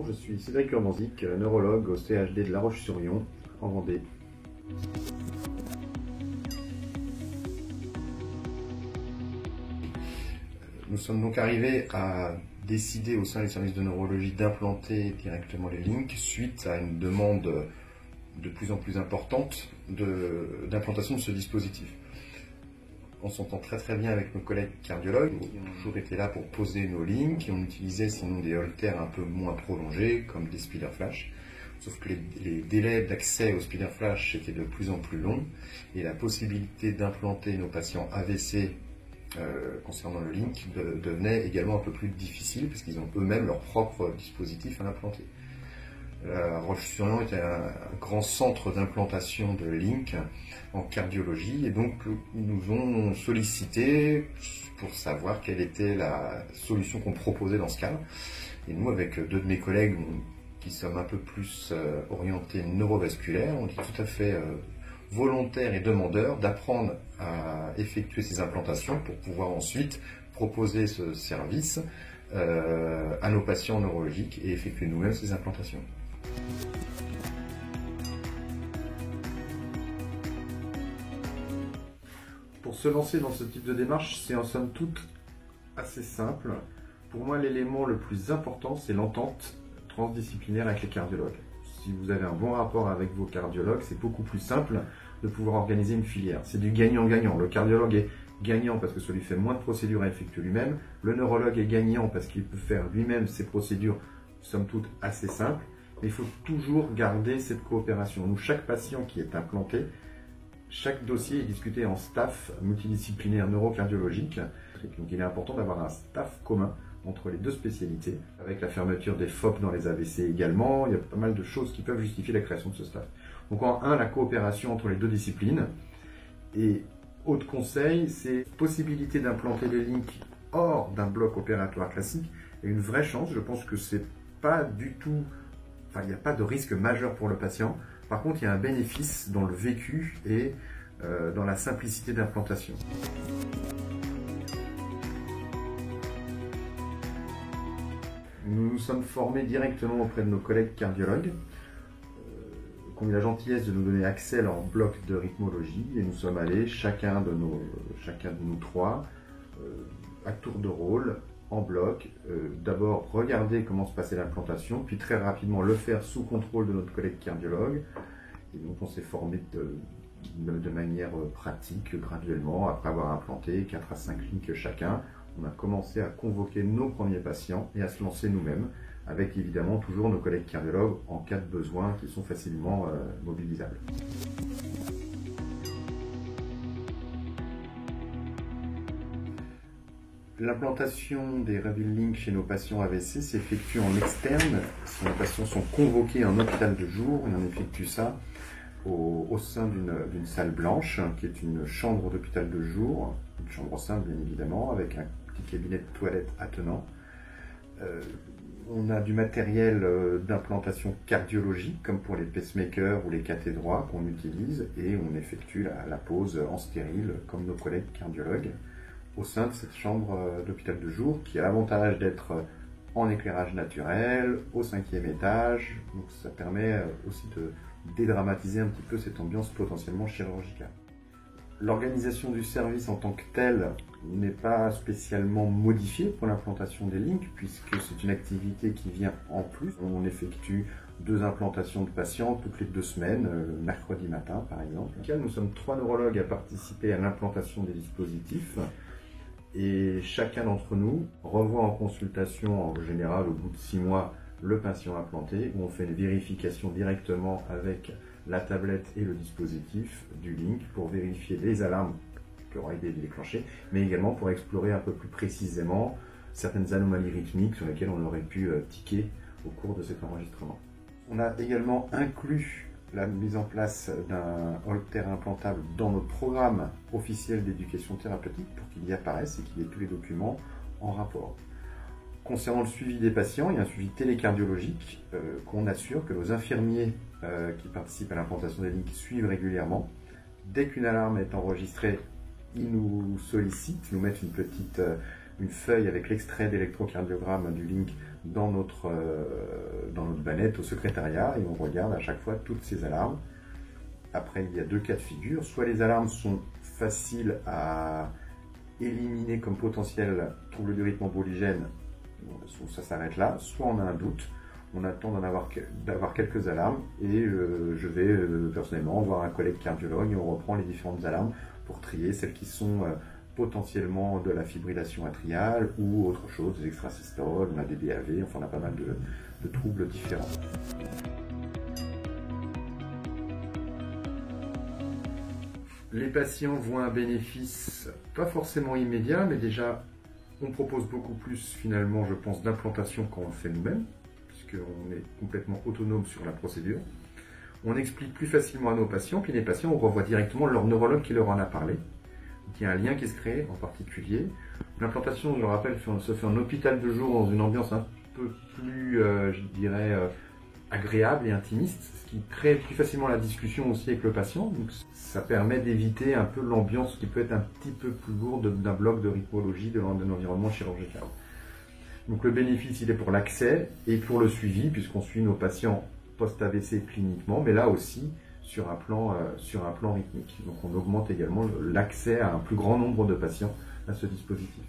je suis Cédric Urbanzic, neurologue au CHD de La Roche-sur-Yon, en Vendée. Nous sommes donc arrivés à décider au sein des services de neurologie d'implanter directement les LINC suite à une demande de plus en plus importante d'implantation de ce dispositif. On s'entend très bien avec nos collègues cardiologues qui ont toujours été là pour poser nos LINC, qui ont utilisé sinon des haltères un peu moins prolongés comme des speeder flash. Sauf que les délais d'accès au speeder flash étaient de plus en plus longs et la possibilité d'implanter nos patients AVC concernant le LINC devenait également un peu plus difficile parce qu'ils ont eux-mêmes leur propre dispositif à implanter. La Roche-sur-Yon était un grand centre d'implantation de LINC en cardiologie et donc ils nous ont sollicité pour savoir quelle était la solution qu'on proposait dans ce cadre. Et nous, avec deux de mes collègues qui sommes un peu plus orientés neurovasculaires, on est tout à fait volontaires et demandeurs d'apprendre à effectuer ces implantations pour pouvoir ensuite proposer ce service à nos patients neurologiques et effectuer nous-mêmes ces implantations. Pour se lancer dans ce type de démarche, c'est en somme toute assez simple. Pour moi, l'élément le plus important, c'est l'entente transdisciplinaire avec les cardiologues. Si vous avez un bon rapport avec vos cardiologues, c'est beaucoup plus simple de pouvoir organiser une filière. C'est du gagnant-gagnant. Le cardiologue est gagnant parce que ça lui fait moins de procédures à effectuer lui-même. Le neurologue est gagnant parce qu'il peut faire lui-même ses procédures, somme toute, assez simples. Mais il faut toujours garder cette coopération. Nous, chaque patient qui est implanté, chaque dossier est discuté en staff multidisciplinaire neurocardiologique. Donc il est important d'avoir un staff commun entre les deux spécialités. Avec la fermeture des FOP dans les AVC également, il y a pas mal de choses qui peuvent justifier la création de ce staff. Donc en un, la coopération entre les deux disciplines. Et autre conseil, c'est possibilité d'implanter les LINC hors d'un bloc opératoire classique et une vraie chance. Je pense que c'est pas du tout, enfin il n'y a pas de risque majeur pour le patient. Par contre, il y a un bénéfice dans le vécu et dans la simplicité d'implantation. Nous nous sommes formés directement auprès de nos collègues cardiologues qui ont eu la gentillesse de nous donner accès à leur bloc de rythmologie et nous sommes allés, chacun de nous trois, à tour de rôle, en bloc, d'abord regarder comment se passait l'implantation, puis très rapidement le faire sous contrôle de notre collègue cardiologue. Et donc on s'est formé de manière pratique, graduellement, après avoir implanté 4 à 5 LINC chacun. On a commencé à convoquer nos premiers patients et à se lancer nous-mêmes, avec évidemment toujours nos collègues cardiologues en cas de besoin qui sont facilement mobilisables. L'implantation des Revil LINC chez nos patients AVC s'effectue en externe. Si nos patients sont convoqués en hôpital de jour, on effectue ça au sein d'une salle blanche, qui est une chambre d'hôpital de jour, une chambre simple bien évidemment, avec un petit cabinet de toilette attenant. On a du matériel d'implantation cardiologique, comme pour les pacemakers ou les cathéters droits qu'on utilise, et on effectue la pose en stérile, comme nos collègues cardiologues, au sein de cette chambre d'hôpital de jour, qui a l'avantage d'être en éclairage naturel, au 5e étage. Donc ça permet aussi de dédramatiser un petit peu cette ambiance potentiellement chirurgicale. L'organisation du service en tant que telle n'est pas spécialement modifiée pour l'implantation des LINC, puisque c'est une activité qui vient en plus. On effectue 2 implantations de patients toutes les 2 semaines, le mercredi matin par exemple. Nous sommes 3 neurologues à participer à l'implantation des dispositifs. Et chacun d'entre nous revoit en consultation, en général au bout de 6 mois, le patient implanté, où on fait une vérification directement avec la tablette et le dispositif du LINC pour vérifier les alarmes qui auraient été déclenchées, mais également pour explorer un peu plus précisément certaines anomalies rythmiques sur lesquelles on aurait pu tiquer au cours de cet enregistrement. On a également inclus la mise en place d'un holter implantable dans notre programme officiel d'éducation thérapeutique pour qu'il y apparaisse et qu'il y ait tous les documents en rapport. Concernant le suivi des patients, il y a un suivi télécardiologique qu'on assure que nos infirmiers qui participent à l'implantation des LINC suivent régulièrement. Dès qu'une alarme est enregistrée, ils nous sollicitent, nous mettent une petite une feuille avec l'extrait d'électrocardiogramme du Link dans notre banette au secrétariat et on regarde à chaque fois toutes ces alarmes. Après, il y a deux cas de figure. Soit les alarmes sont faciles à éliminer comme potentiel trouble du rythme emboligène, ça s'arrête là. Soit on a un doute, on attend d'avoir quelques alarmes et je vais personnellement voir un collègue cardiologue et on reprend les différentes alarmes pour trier celles qui sont potentiellement de la fibrillation atriale ou autre chose, des extrasystoles, on a des DAV, enfin on a pas mal de troubles différents. Les patients voient un bénéfice pas forcément immédiat, mais déjà on propose beaucoup plus finalement, je pense, d'implantation quand on le fait nous-mêmes, puisqu'on est complètement autonome sur la procédure. On explique plus facilement à nos patients, puis les patients, on revoit directement leur neurologue qui leur en a parlé. Donc il y a un lien qui se crée en particulier. L'implantation, je le rappelle, se fait en hôpital de jour dans une ambiance un peu plus, je dirais, agréable et intimiste, ce qui crée plus facilement la discussion aussi avec le patient. Donc ça permet d'éviter un peu l'ambiance qui peut être un petit peu plus lourde d'un bloc de rythmologie, d'un environnement chirurgical. Donc le bénéfice, il est pour l'accès et pour le suivi, puisqu'on suit nos patients post-AVC cliniquement, mais là aussi sur un plan rythmique. Donc on augmente également l'accès à un plus grand nombre de patients à ce dispositif.